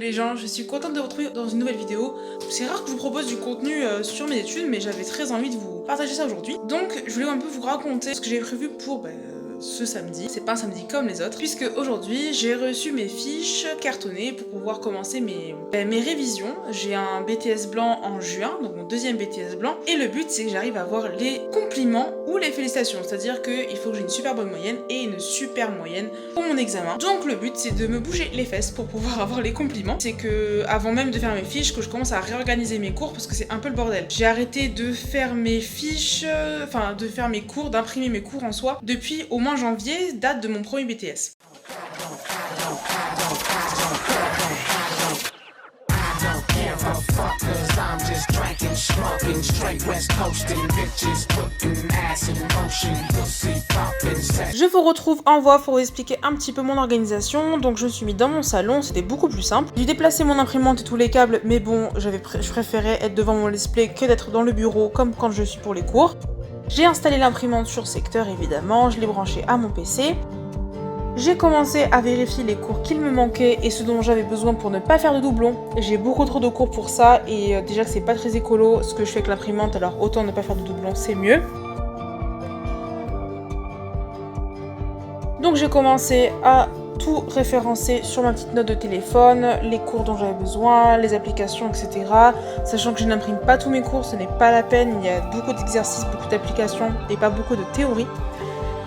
Les gens, je suis contente de vous retrouver dans une nouvelle vidéo. C'est rare que je vous propose du contenu sur mes études, mais j'avais très envie de vous partager ça aujourd'hui. Donc, je voulais un peu vous raconter ce que j'ai prévu pour ce samedi. C'est pas un samedi comme les autres, puisque aujourd'hui, j'ai reçu mes fiches cartonnées pour pouvoir commencer mes révisions. J'ai un BTS blanc en juin, donc mon deuxième BTS blanc, et le but, c'est que j'arrive à avoir les compliments ou les félicitations, c'est-à-dire qu'il faut que j'ai une super bonne moyenne et une super moyenne pour mon examen. Donc le but, c'est de me bouger les fesses pour pouvoir avoir les compliments. C'est que avant même de faire mes fiches, que je commence à réorganiser mes cours parce que c'est un peu le bordel. J'ai arrêté de faire mes fiches, de faire mes cours, d'imprimer mes cours en soi depuis au moins janvier, date de mon premier BTS. Je vous retrouve en voix pour vous expliquer un petit peu mon organisation. Donc je suis mis dans mon salon, c'était beaucoup plus simple. J'ai déplacé mon imprimante et tous les câbles, mais bon, je préférais être devant mon display que d'être dans le bureau comme quand je suis pour les cours. J'ai installé l'imprimante sur secteur évidemment, je l'ai branchée à mon PC. J'ai commencé à vérifier les cours qu'il me manquait et ce dont j'avais besoin pour ne pas faire de doublons. J'ai beaucoup trop de cours pour ça et déjà que c'est pas très écolo ce que je fais avec l'imprimante, alors autant ne pas faire de doublons, c'est mieux. Donc j'ai commencé à tout référencer sur ma petite note de téléphone, les cours dont j'avais besoin, les applications, etc. Sachant que je n'imprime pas tous mes cours, ce n'est pas la peine, il y a beaucoup d'exercices, beaucoup d'applications et pas beaucoup de théorie.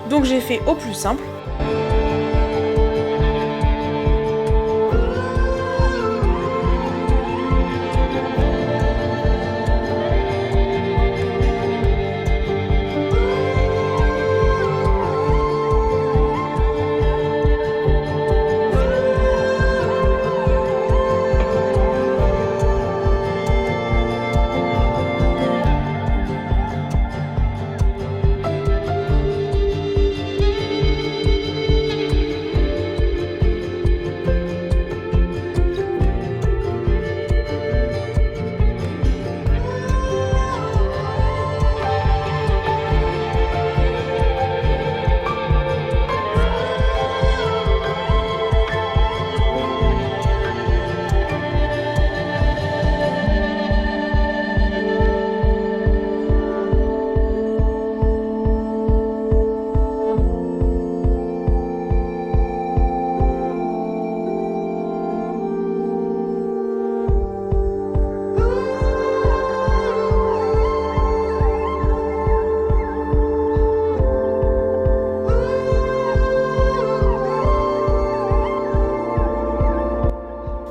Donc j'ai fait au plus simple.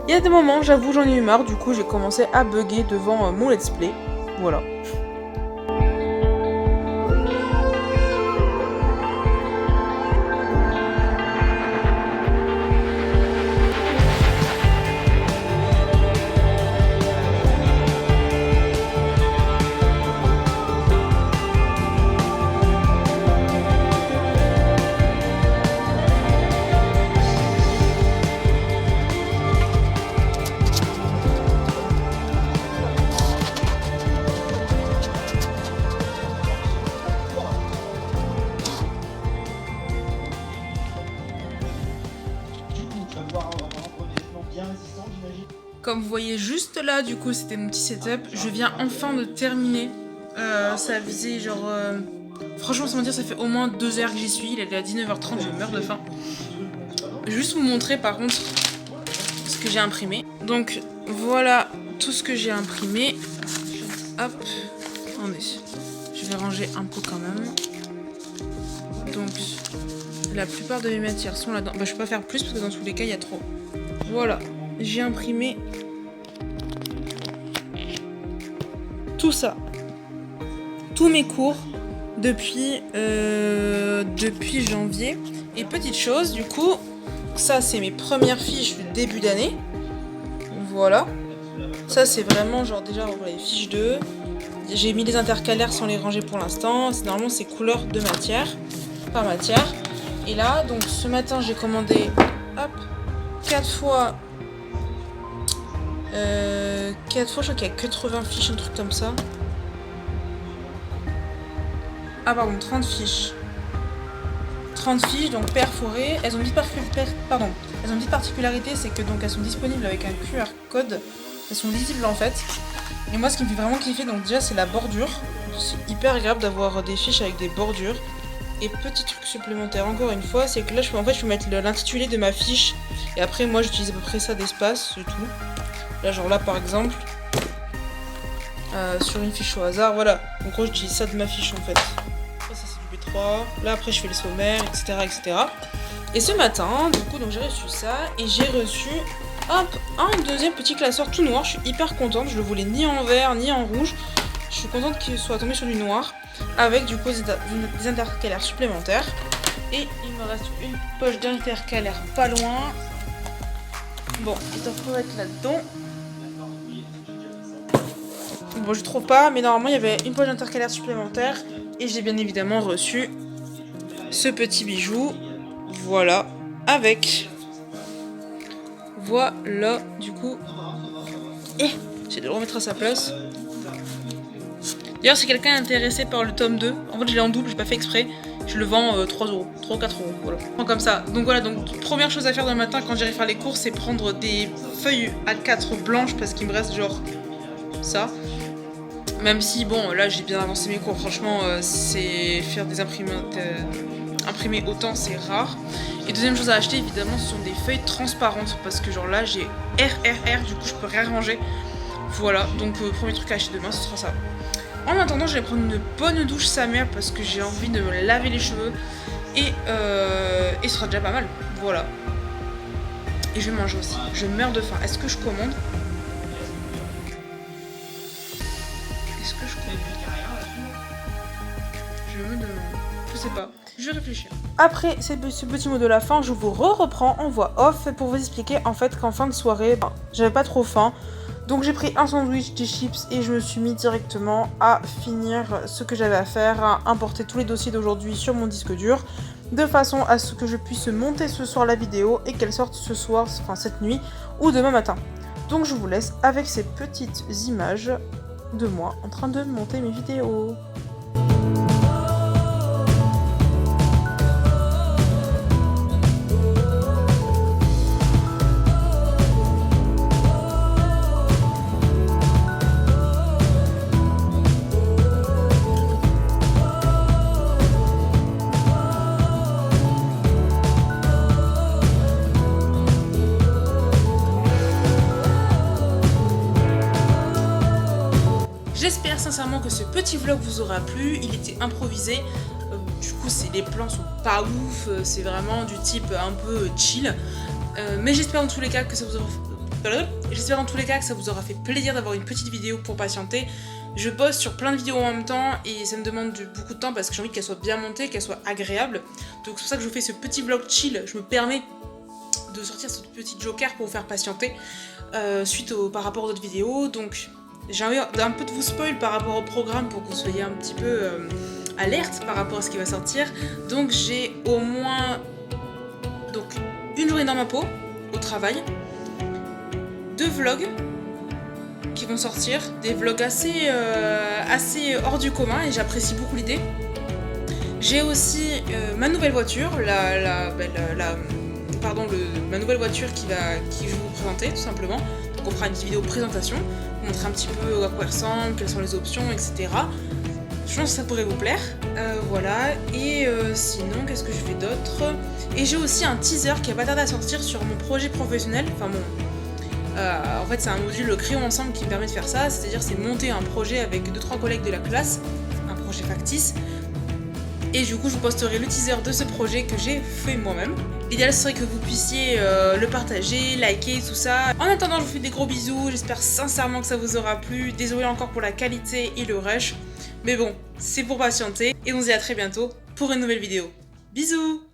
Il y a des moments, j'avoue, j'en ai eu marre, du coup j'ai commencé à bugger devant mon let's play. Voilà. Comme vous voyez juste là, du coup, c'était mon petit setup. Je viens enfin de terminer. Ça faisait genre... Franchement, sans me dire, ça fait au moins 2 heures que j'y suis. Il est à 19h30, je meurs de faim. Je vais juste vous montrer par contre ce que j'ai imprimé. Donc voilà tout ce que j'ai imprimé. Hop. Attendez. Je vais ranger un peu quand même. Donc la plupart de mes matières sont là-dedans. Je peux pas faire plus parce que dans tous les cas, il y a trop. Voilà. J'ai imprimé tout ça, tous mes cours depuis janvier. Et petite chose, du coup, ça c'est mes premières fiches du début d'année. Voilà. Ça c'est vraiment genre déjà les fiches 2. J'ai mis les intercalaires sans les ranger pour l'instant. Normalement c'est couleur de matière, par matière. Et là, donc ce matin j'ai commandé, hop, 4 fois... 4 fois, je crois qu'il y a 80 fiches, un truc comme ça. Ah pardon, 30 fiches. 30 fiches, donc perforées. Elles ont Elles ont une petite particularité, c'est que donc elles sont disponibles avec un QR code. Elles sont lisibles en fait. Et moi ce qui me fait vraiment kiffer, donc déjà c'est la bordure. C'est hyper agréable d'avoir des fiches avec des bordures. Et petit truc supplémentaire encore une fois, c'est que là je peux mettre l'intitulé de ma fiche. Et après moi j'utilise à peu près ça d'espace, c'est tout. Là genre là par exemple, sur une fiche au hasard, voilà. En gros j'utilise ça de ma fiche en fait. Ça c'est du B3, là après je fais le sommaire, etc. etc. Et ce matin, du coup donc j'ai reçu ça et j'ai reçu un deuxième petit classeur tout noir. Je suis hyper contente, je le voulais ni en vert ni en rouge. Je suis contente qu'il soit tombé sur du noir avec du coup des intercalaires supplémentaires. Et il me reste une poche d'intercalaire pas loin. Bon, ils doivent pas être là-dedans. Bon, je trouve pas, mais normalement il y avait une poche d'intercalaire supplémentaire. Et j'ai bien évidemment reçu ce petit bijou. Voilà, avec. Voilà, du coup. Et j'ai de le remettre à sa place. D'ailleurs, si quelqu'un est intéressé par le tome 2, en fait je l'ai en double, j'ai pas fait exprès. Je le vends 3 €, 3 ou 4 €, voilà. Comme ça. Donc voilà, donc première chose à faire demain matin quand j'irai faire les courses, c'est prendre des feuilles A4 blanches parce qu'il me reste genre ça. Même si, bon, là j'ai bien avancé mes cours, franchement, c'est faire des imprimantes. Imprimer autant c'est rare. Et deuxième chose à acheter évidemment ce sont des feuilles transparentes parce que genre là j'ai RRR, du coup je peux réarranger. Voilà, donc premier truc à acheter demain ce sera ça. En attendant je vais prendre une bonne douche sa mère parce que j'ai envie de me laver les cheveux. Et ce sera déjà pas mal, voilà. Et je vais manger aussi, je meurs de faim. Est-ce que je commande? Est-ce que je commande? Je me demande, je sais pas. Je vais réfléchir. Après ce petit mot de la fin, je vous reprends en voix off pour vous expliquer en fait qu'en fin de soirée, j'avais pas trop faim. Donc j'ai pris un sandwich, des chips et je me suis mis directement à finir ce que j'avais à faire, à importer tous les dossiers d'aujourd'hui sur mon disque dur, de façon à ce que je puisse monter ce soir la vidéo et qu'elle sorte ce soir, enfin cette nuit ou demain matin. Donc je vous laisse avec ces petites images de moi en train de monter mes vidéos. J'espère sincèrement que ce petit vlog vous aura plu, il était improvisé, du coup les plans sont pas ouf, c'est vraiment du type un peu chill, mais j'espère dans tous les cas que ça vous aura fait plaisir d'avoir une petite vidéo pour patienter. Je bosse sur plein de vidéos en même temps et ça me demande beaucoup de temps parce que j'ai envie qu'elle soit bien montée, qu'elle soit agréable, donc c'est pour ça que je vous fais ce petit vlog chill. Je me permets de sortir ce petit joker pour vous faire patienter par rapport aux autres vidéos, donc j'ai envie un peu de vous spoil par rapport au programme pour que vous soyez un petit peu alerte par rapport à ce qui va sortir. Donc j'ai au moins une journée dans ma peau au travail, 2 vlogs qui vont sortir, des vlogs assez hors du commun et j'apprécie beaucoup l'idée. J'ai aussi ma nouvelle voiture, ma nouvelle voiture qui je vais vous présenter tout simplement. Donc on fera une petite vidéo présentation, vous montrer un petit peu à quoi elle ressemble, quelles sont les options, etc. Je pense que ça pourrait vous plaire. Voilà, et sinon qu'est-ce que je fais d'autre? Et j'ai aussi un teaser qui va pas tarder à sortir sur mon projet professionnel, enfin en fait c'est un module Créons ensemble qui me permet de faire ça, c'est-à-dire c'est monter un projet avec 2-3 collègues de la classe, un projet factice. Et du coup je vous posterai le teaser de ce projet que j'ai fait moi-même. L'idéal serait que vous puissiez le partager, liker, tout ça. En attendant je vous fais des gros bisous, j'espère sincèrement que ça vous aura plu. Désolé encore pour la qualité et le rush. Mais bon, c'est pour patienter. Et on se dit à très bientôt pour une nouvelle vidéo. Bisous!